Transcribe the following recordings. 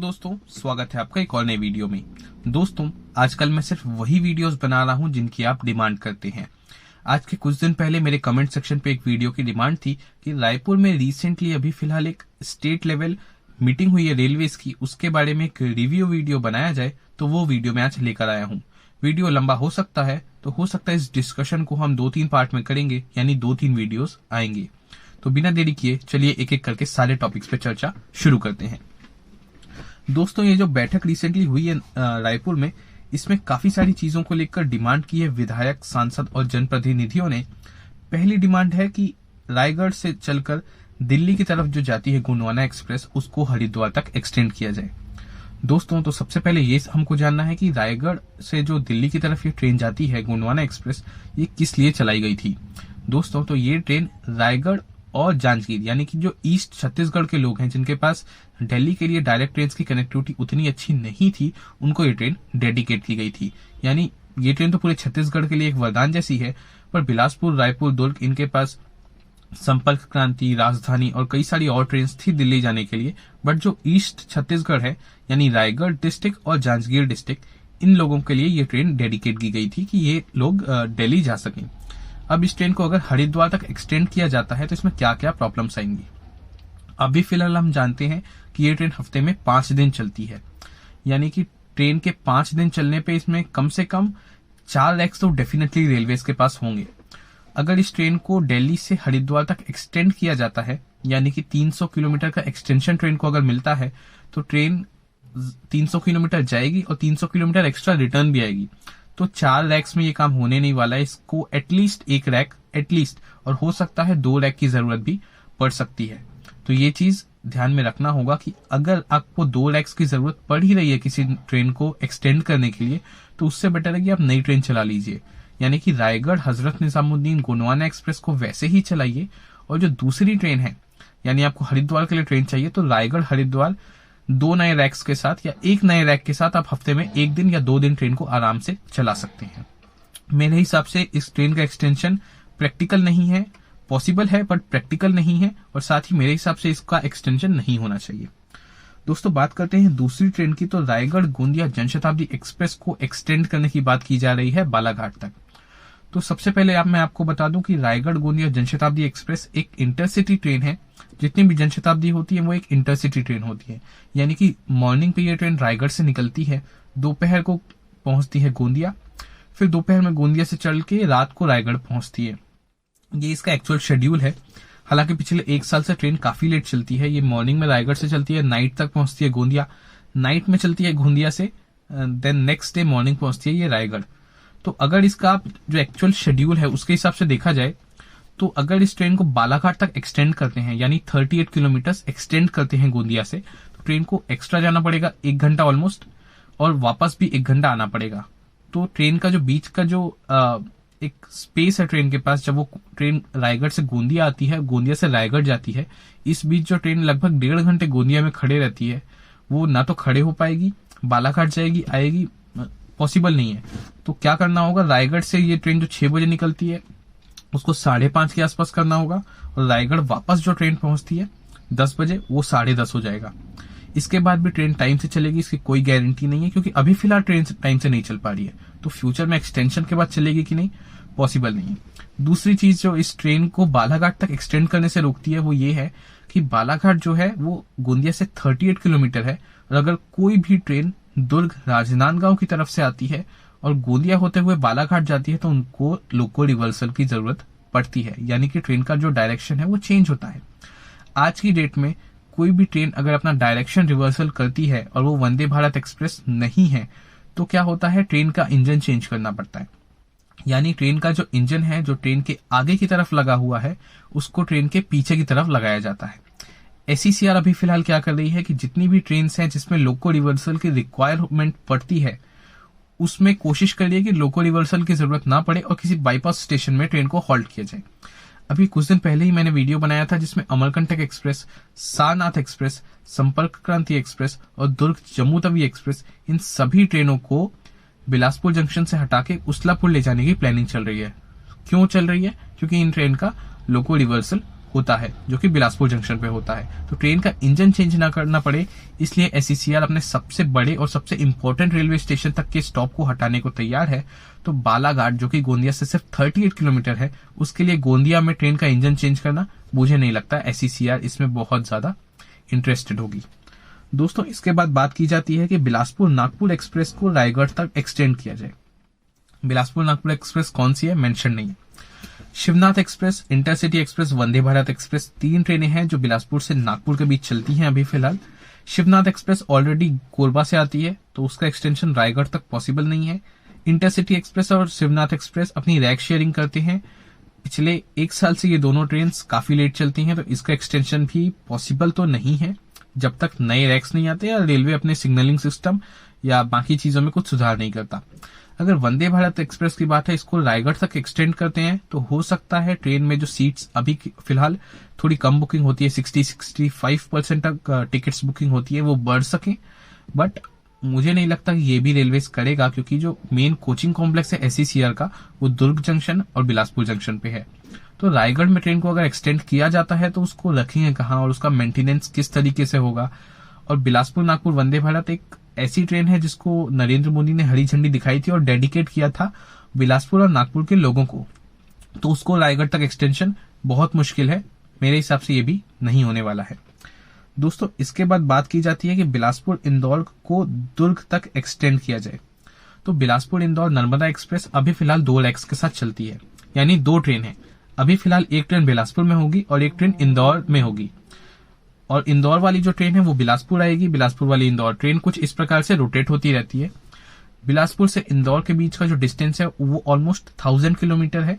दोस्तों, स्वागत है आपका एक और नए वीडियो में। दोस्तों, आजकल मैं सिर्फ वही वीडियोस बना रहा हूं जिनकी आप डिमांड करते हैं। आज के कुछ दिन पहले मेरे कमेंट सेक्शन पे एक वीडियो की डिमांड थी कि रायपुर में रिसेंटली अभी फिलहाल एक स्टेट लेवल मीटिंग हुई है रेलवेज की, उसके बारे में एक रिव्यू वीडियो बनाया जाए। तो वो वीडियो मैं आज लेकर आया हूँ। वीडियो लंबा हो सकता है, तो हो सकता है इस डिस्कशन को हम 2-3 पार्ट में करेंगे, यानी 2-3 वीडियोस आएंगे। तो बिना देरी किए चलिए एक एक करके सारे टॉपिक्स पे चर्चा शुरू करते हैं। दोस्तों, ये जो बैठक रिसेंटली हुई है रायपुर में, इसमें काफी सारी चीजों को लेकर डिमांड की है विधायक, सांसद और जनप्रतिनिधियों ने। पहली डिमांड है कि रायगढ़ से चलकर दिल्ली की तरफ जो जाती है गोंडवाना एक्सप्रेस, उसको हरिद्वार तक एक्सटेंड किया जाए। दोस्तों, तो सबसे पहले ये हमको जानना है कि रायगढ़ से जो दिल्ली की तरफ ये ट्रेन जाती है गोंडवाना एक्सप्रेस, ये किस लिए चलाई गई थी। दोस्तों, तो ये ट्रेन रायगढ़ और जांजगीर, यानी कि जो ईस्ट छत्तीसगढ़ के लोग हैं जिनके पास दिल्ली के लिए डायरेक्ट ट्रेन की कनेक्टिविटी उतनी अच्छी नहीं थी, उनको ये ट्रेन डेडिकेट की गई थी। यानी ये ट्रेन तो पूरे छत्तीसगढ़ के लिए एक वरदान जैसी है, पर बिलासपुर, रायपुर, दुर्ग, इनके पास संपर्क क्रांति, राजधानी और कई सारी और ट्रेन थी दिल्ली जाने के लिए। बट जो ईस्ट छत्तीसगढ़ है, यानी रायगढ़ डिस्ट्रिक्ट और जांजगीर डिस्ट्रिक्ट, इन लोगों के लिए ये ट्रेन डेडिकेट की गई थी कि ये लोग दिल्ली जा सकें। अब इस ट्रेन को अगर हरिद्वार तक एक्सटेंड किया जाता है तो इसमें क्या क्या प्रॉब्लम्स आएंगी। अभी फिलहाल हम जानते हैं कि ये ट्रेन हफ्ते में 5 दिन चलती है, यानी कि ट्रेन के 5 दिन चलने पे इसमें कम से कम 4 रैक्स तो डेफिनेटली रेलवेज के पास होंगे। अगर इस ट्रेन को दिल्ली से हरिद्वार तक एक्सटेंड किया जाता है, यानी कि 300 किलोमीटर का एक्सटेंशन ट्रेन को अगर मिलता है, तो ट्रेन 300 किलोमीटर जाएगी और 300 किलोमीटर एक्स्ट्रा रिटर्न भी आएगी। तो 4 रैक्स में ये काम होने नहीं वाला है। इसको एटलीस्ट 1 रैक एटलीस्ट, और हो सकता है 2 रैक की जरूरत भी पड़ सकती है। तो ये चीज ध्यान में रखना होगा कि अगर आपको 2 रैक्स की जरूरत पड़ ही रही है किसी ट्रेन को एक्सटेंड करने के लिए, तो उससे बेटर है कि आप नई ट्रेन चला लीजिए। यानी कि रायगढ़ हजरत निजामुद्दीन गोंडवाना एक्सप्रेस को वैसे ही चलाइए, और जो दूसरी ट्रेन है, यानी आपको हरिद्वार के लिए ट्रेन चाहिए, तो रायगढ़ हरिद्वार 2 नए रैक्स के साथ या 1 नए रैक के साथ आप हफ्ते में 1 दिन या 2 दिन ट्रेन को आराम से चला सकते हैं। मेरे हिसाब से इस ट्रेन का एक्सटेंशन प्रैक्टिकल नहीं है, पॉसिबल है बट प्रैक्टिकल नहीं है, और साथ ही मेरे हिसाब से इसका एक्सटेंशन नहीं होना चाहिए। दोस्तों, बात करते हैं दूसरी ट्रेन की। तो रायगढ़ गोंदिया जनशताब्दी एक्सप्रेस को एक्सटेंड करने की बात की जा रही है बालाघाट तक। तो सबसे पहले मैं आपको बता दूं कि रायगढ़ गोंदिया जनशताब्दी एक्सप्रेस एक इंटरसिटी ट्रेन है। जितनी भी जनशताब्दी होती है वो एक इंटरसिटी ट्रेन होती है, यानी कि मॉर्निंग पे ये ट्रेन रायगढ़ से निकलती है, दोपहर को पहुंचती है गोंदिया, फिर दोपहर में गोंदिया से चल के रात को रायगढ़ पहुंचती है। ये इसका एक्चुअल शेड्यूल है। हालांकि पिछले 1 साल से ट्रेन काफी लेट चलती है। ये मॉर्निंग में रायगढ़ से चलती है, नाइट तक पहुंचती है गोंदिया, नाइट में चलती है गोंदिया से, देन नेक्स्ट डे मॉर्निंग पहुंचती है ये रायगढ़। तो अगर इसका आप जो एक्चुअल शेड्यूल है उसके हिसाब से देखा जाए, तो अगर इस ट्रेन को बालाघाट तक एक्सटेंड करते हैं, यानी 38 किलोमीटर एक्सटेंड करते हैं गोंदिया से, तो ट्रेन को एक्स्ट्रा जाना पड़ेगा 1 घंटा ऑलमोस्ट, और वापस भी 1 घंटा आना पड़ेगा। तो ट्रेन का जो बीच का जो एक स्पेस है ट्रेन के पास, जब वो ट्रेन रायगढ़ से गोंदिया आती है, गोंदिया से रायगढ़ जाती है, इस बीच जो ट्रेन लगभग 1.5 घंटे गोंदिया में खड़े रहती है, वो ना तो खड़े हो पाएगी, बालाघाट जाएगी आएगी, पॉसिबल नहीं है। तो क्या करना होगा, रायगढ़ से ये ट्रेन जो 6 बजे निकलती है उसको 5:30 के आसपास करना होगा, और रायगढ़ वापस जो ट्रेन पहुंचती है 10 बजे, वो 10:30 हो जाएगा। इसके बाद भी ट्रेन टाइम से चलेगी, इसकी कोई गारंटी नहीं है, क्योंकि अभी फिलहाल ट्रेन टाइम से नहीं चल पा रही है। तो फ्यूचर में एक्सटेंशन के बाद चलेगी कि नहीं, पॉसिबल नहीं है। दूसरी चीज जो इस ट्रेन को बालाघाट तक एक्सटेंड करने से रोकती है, वो ये है कि बालाघाट जो है वो गोंदिया से 38 किलोमीटर है, और अगर कोई भी ट्रेन दुर्ग राजनांदगांव की तरफ से आती है और गोंदिया होते हुए बालाघाट जाती है, तो उनको लोको रिवर्सल की जरूरत पड़ती है, यानी कि ट्रेन का जो डायरेक्शन है वो चेंज होता है। आज की डेट में कोई भी ट्रेन अगर अपना डायरेक्शन रिवर्सल करती है और वो वंदे भारत एक्सप्रेस नहीं है, तो क्या होता है, ट्रेन का इंजन चेंज करना पड़ता है। यानी ट्रेन का जो इंजन है, जो ट्रेन के आगे की तरफ लगा हुआ है, उसको ट्रेन के पीछे की तरफ लगाया जाता है। एसईसीआर अभी फिलहाल क्या कर रही है कि जितनी भी ट्रेन हैं जिसमें लोको रिवर्सल की रिक्वायरमेंट पड़ती है, उसमें कोशिश कर रही है कि लोको रिवर्सल की जरूरत ना पड़े और किसी बाईपास स्टेशन में ट्रेन को हॉल्ट किया जाए। अभी कुछ दिन पहले ही मैंने वीडियो बनाया था जिसमें अमरकंटक एक्सप्रेस, सारनाथ एक्सप्रेस, संपर्क क्रांति एक्सप्रेस और दुर्ग जम्मू तवी एक्सप्रेस, इन सभी ट्रेनों को बिलासपुर जंक्शन से हटा के उसलापुर ले जाने की प्लानिंग चल रही है। क्यों चल रही है? क्योंकि इन ट्रेन का लोको रिवर्सल होता है जो कि बिलासपुर जंक्शन पे होता है। तो ट्रेन का इंजन चेंज ना करना पड़े इसलिए एसईसीआर अपने सबसे बड़े और सबसे इंपॉर्टेंट रेलवे स्टेशन तक के स्टॉप को हटाने को तैयार है। तो बालाघाट जो कि गोंदिया से सिर्फ 38 किलोमीटर है, उसके लिए गोंदिया में ट्रेन का इंजन चेंज करना मुझे नहीं लगता एसईसीआर इसमें बहुत ज्यादा इंटरेस्टेड होगी। दोस्तों, इसके बाद बात की जाती है कि बिलासपुर नागपुर एक्सप्रेस को रायगढ़ तक एक्सटेंड किया जाए। बिलासपुर नागपुर एक्सप्रेस कौन सी है, मेंशन नहीं है। Shivnath express, intercity express, Vande Bharat express, 3 ट्रेनें हैं जो बिलासपुर से नागपुर के बीच चलती हैं अभी फिलहाल। शिवनाथ एक्सप्रेस ऑलरेडी कोरबा से आती है तो उसका एक्सटेंशन रायगढ़ तक पॉसिबल नहीं है। इंटरसिटी एक्सप्रेस और शिवनाथ एक्सप्रेस अपनी रैक शेयरिंग करते हैं। पिछले 1 साल से ये दोनों ट्रेन काफी लेट चलती हैं, तो इसका एक्सटेंशन भी पॉसिबल तो नहीं है जब तक नए रैक्स नहीं आते या रेलवे अपने सिग्नलिंग सिस्टम या बाकी चीजों में कुछ सुधार नहीं करता। अगर वंदे भारत एक्सप्रेस की बात है, इसको रायगढ़ तक एक्सटेंड करते हैं तो हो सकता है ट्रेन में जो सीट्स अभी फिलहाल थोड़ी कम बुकिंग होती है, 60-65% तक टिकट्स बुकिंग होती है, वो बढ़ सके। बट मुझे नहीं लगता कि ये भी रेलवेज करेगा, क्योंकि जो मेन कोचिंग कॉम्प्लेक्स है एसईसीआर का वो दुर्ग जंक्शन और बिलासपुर जंक्शन पे है। तो रायगढ़ में ट्रेन को अगर एक्सटेंड किया जाता है तो उसको रखेंगे कहाँ और उसका मेंटेनेंस किस तरीके से होगा। और बिलासपुर नागपुर वंदे भारत एक ऐसी ट्रेन है जिसको नरेंद्र मोदी ने हरी झंडी दिखाई थी और डेडिकेट किया था बिलासपुर और नागपुर के लोगों को, तो उसको रायगढ़ तक एक्सटेंशन बहुत मुश्किल है। मेरे हिसाब से ये भी नहीं होने वाला है। दोस्तों, इसके बाद बात की जाती है कि बिलासपुर इंदौर को दुर्ग तक एक्सटेंड किया जाए। तो बिलासपुर इंदौर नर्मदा एक्सप्रेस अभी फिलहाल 2 रैक्स के साथ चलती है, यानी 2 ट्रेन है। अभी फिलहाल एक ट्रेन बिलासपुर में होगी और एक ट्रेन इंदौर में होगी, और इंदौर वाली जो ट्रेन है वो बिलासपुर आएगी, बिलासपुर वाली इंदौर। ट्रेन कुछ इस प्रकार से रोटेट होती रहती है। बिलासपुर से इंदौर के बीच का जो डिस्टेंस है वो ऑलमोस्ट 1000 किलोमीटर है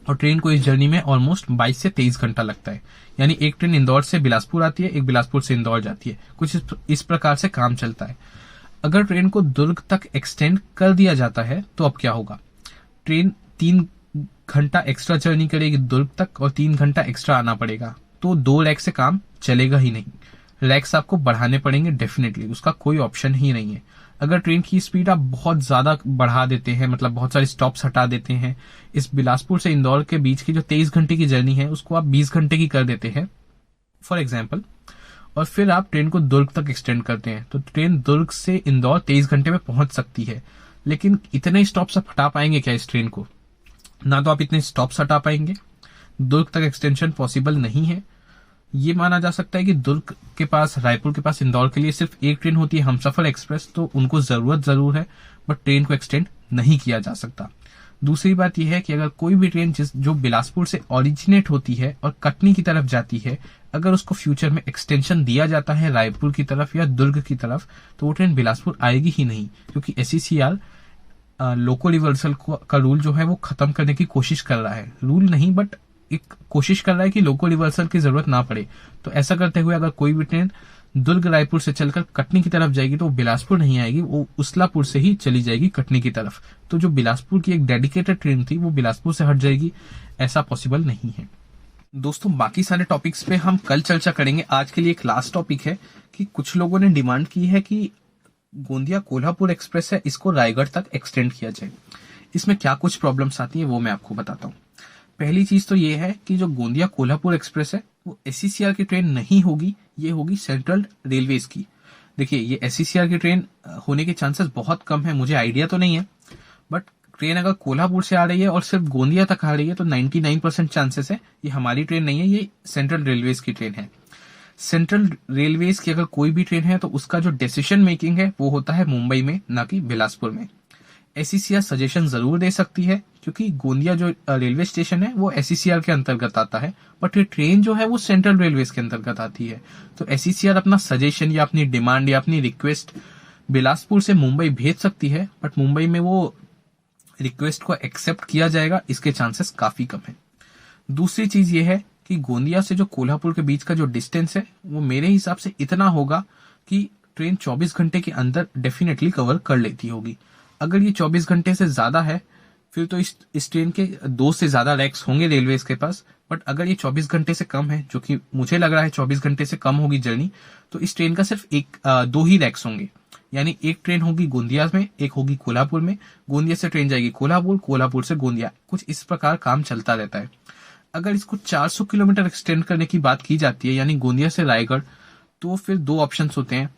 और ट्रेन को इस जर्नी में ऑलमोस्ट 22 से 23 घंटा लगता है। यानी एक ट्रेन इंदौर से बिलासपुर आती है, एक बिलासपुर से इंदौर जाती है। कुछ इस प्रकार से काम चलता है। अगर ट्रेन को दुर्ग तक एक्सटेंड कर दिया जाता है तो अब क्या होगा, ट्रेन 3 घंटा एक्स्ट्रा जर्नी करेगी दुर्ग तक और 3 घंटा एक्स्ट्रा आना पड़ेगा, तो 2 रैक से काम चलेगा ही नहीं। रैक्स आपको बढ़ाने पड़ेंगे डेफिनेटली, उसका कोई ऑप्शन ही नहीं है। अगर ट्रेन की स्पीड आप बहुत ज्यादा बढ़ा देते हैं, मतलब बहुत सारे स्टॉप्स हटा देते हैं, इस बिलासपुर से इंदौर के बीच की जो 23 घंटे की जर्नी है उसको आप 20 घंटे की कर देते हैं फॉर एग्जाम्पल, और फिर आप ट्रेन को दुर्ग तक एक्सटेंड करते हैं, तो ट्रेन दुर्ग से इंदौर 23 घंटे में पहुंच सकती है। लेकिन इतने स्टॉप्स आप हटा पाएंगे क्या इस ट्रेन को? ना तो आप इतने स्टॉप्स हटा पाएंगे, दुर्ग तक एक्सटेंशन पॉसिबल नहीं है। ये माना जा सकता है कि दुर्ग के पास, रायपुर के पास इंदौर के लिए सिर्फ एक ट्रेन होती है हमसफर एक्सप्रेस, तो उनको जरूरत जरूर है, बट ट्रेन को एक्सटेंड नहीं किया जा सकता। दूसरी बात यह है कि अगर कोई भी ट्रेन जो बिलासपुर से ओरिजिनेट होती है और कटनी की तरफ जाती है, अगर उसको फ्यूचर में एक्सटेंशन दिया जाता है रायपुर की तरफ या दुर्ग की तरफ, तो वो ट्रेन बिलासपुर आएगी ही नहीं, क्योंकि एसईसीआर लोको रिवर्सल का रूल जो है वो खत्म करने की कोशिश कर रहा है। रूल नहीं, बट एक कोशिश कर रहा है कि लोको रिवर्सल की जरूरत ना पड़े। तो ऐसा करते हुए अगर कोई भी ट्रेन दुर्ग रायपुर से चलकर कटनी की तरफ जाएगी तो वो बिलासपुर नहीं आएगी, वो उसलापुर से ही चली जाएगी कटनी की तरफ। तो जो बिलासपुर की एक डेडिकेटेड ट्रेन थी वो बिलासपुर से हट जाएगी, ऐसा पॉसिबल नहीं है। दोस्तों, बाकी सारे टॉपिक्स पे हम कल चर्चा करेंगे। आज के लिए एक लास्ट टॉपिक है कि कुछ लोगों ने डिमांड की है कि गोंदिया कोल्हापुर एक्सप्रेस है, इसको रायगढ़ तक एक्सटेंड किया जाए। इसमें क्या कुछ प्रॉब्लम्स आती है वो मैं आपको बताता हूँ। पहली चीज तो ये है कि जो गोंदिया कोल्हापुर एक्सप्रेस है वो एसईसीआर की ट्रेन नहीं होगी, ये होगी सेंट्रल रेलवेज की। देखिए, ये एसईसीआर की ट्रेन होने के चांसेस बहुत कम है, मुझे आइडिया तो नहीं है, बट ट्रेन अगर कोल्हापुर से आ रही है और सिर्फ गोंदिया तक आ रही है तो 99% चांसेस है ये हमारी ट्रेन नहीं है, ये सेंट्रल रेलवेज की ट्रेन है। सेंट्रल रेलवेज की अगर कोई भी ट्रेन है तो उसका जो डिसीजन मेकिंग है वो होता है मुंबई में, ना कि बिलासपुर में। एसईसीआर सजेशन जरूर दे सकती है, क्योंकि गोंदिया जो रेलवे स्टेशन है वो एसईसीआर के अंतर्गत आता है, बट ये ट्रेन जो है वो सेंट्रल रेलवेज के अंतर्गत आती है। तो एसईसीआर अपना सजेशन या अपनी डिमांड या अपनी रिक्वेस्ट बिलासपुर से मुंबई भेज सकती है, बट मुंबई में वो रिक्वेस्ट को एक्सेप्ट किया जाएगा, इसके चांसेस काफी कम है। दूसरी चीज ये है कि गोंदिया से जो कोल्हापुर के बीच का जो डिस्टेंस है वो मेरे हिसाब से इतना होगा कि ट्रेन 24 घंटे के अंदर डेफिनेटली कवर कर लेती होगी। अगर ये 24 घंटे से ज्यादा है फिर तो इस ट्रेन के 2 से ज्यादा रैक्स होंगे रेलवेज के पास, बट अगर ये 24 घंटे से कम है, जो कि मुझे लग रहा है 24 घंटे से कम होगी जर्नी, तो इस ट्रेन का सिर्फ 2 ही रैक्स होंगे। यानी एक ट्रेन होगी गोंदिया में, एक होगी कोल्हापुर में, गोंदिया से ट्रेन जाएगी कोल्हापुर, कोल्हापुर से गोंदिया, कुछ इस प्रकार काम चलता रहता है। अगर इसको 400 किलोमीटर एक्सटेंड करने की बात की जाती है, यानी गोंदिया से रायगढ़, तो फिर दो ऑप्शंस होते हैं।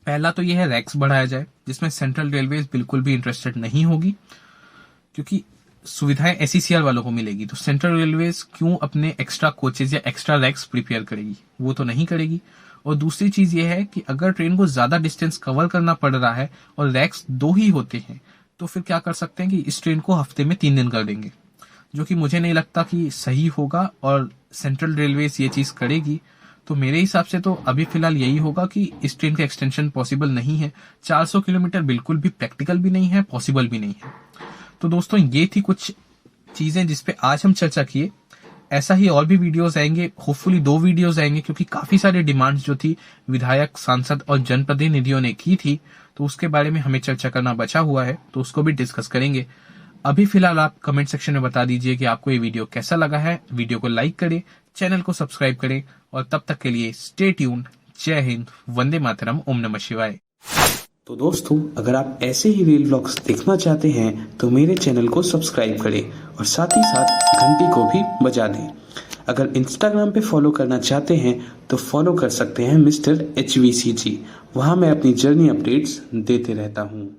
पहला तो यह है रैक्स बढ़ाया जाए, जिसमें सेंट्रल रेलवे बिल्कुल भी इंटरेस्टेड नहीं होगी, क्योंकि सुविधाएं एसईसीआर वालों को मिलेगी। तो सेंट्रल रेलवे क्यों अपने एक्स्ट्रा कोचेज या एक्स्ट्रा रैक्स प्रिपेयर करेगी, वो तो नहीं करेगी। और दूसरी चीज ये है कि अगर ट्रेन को ज्यादा डिस्टेंस कवर करना पड़ रहा है और रैक्स 2 ही होते हैं, तो फिर क्या कर सकते हैं कि इस ट्रेन को हफ्ते में 3 दिन कर देंगे, जो कि मुझे नहीं लगता कि सही होगा और सेंट्रल रेलवे ये चीज करेगी। तो मेरे हिसाब से तो अभी फिलहाल यही होगा कि इस ट्रेन का एक्सटेंशन पॉसिबल नहीं है। 400 किलोमीटर बिल्कुल भी प्रैक्टिकल भी नहीं है, पॉसिबल भी नहीं है। तो दोस्तों, ये थी कुछ चीजें जिसपे आज हम चर्चा किए। ऐसा ही और भी वीडियोस आएंगे, होपफुली 2 वीडियोस आएंगे, क्योंकि काफी सारी डिमांड्स जो थी विधायक, सांसद और जनप्रतिनिधियों ने की थी, तो उसके बारे में हमें चर्चा करना बचा हुआ है, तो उसको भी डिस्कस करेंगे। अभी फिलहाल आप कमेंट सेक्शन में बता दीजिए कि आपको ये वीडियो कैसा लगा है। वीडियो को लाइक करें, चैनल को सब्सक्राइब करें, और तब तक के लिए स्टे ट्यून्ड। जय हिंद, वंदे मातरम, ओम नमः शिवाय। तो दोस्तों, अगर आप ऐसे ही रील व्लॉग्स देखना चाहते हैं तो मेरे चैनल को सब्सक्राइब करें और साथ ही साथ घंटी को भी बजा दें। अगर इंस्टाग्राम पे फॉलो करना चाहते हैं तो फॉलो कर सकते हैं मिस्टर HVCG। वहाँ मैं अपनी जर्नी अपडेट्स देते रहता हूँ।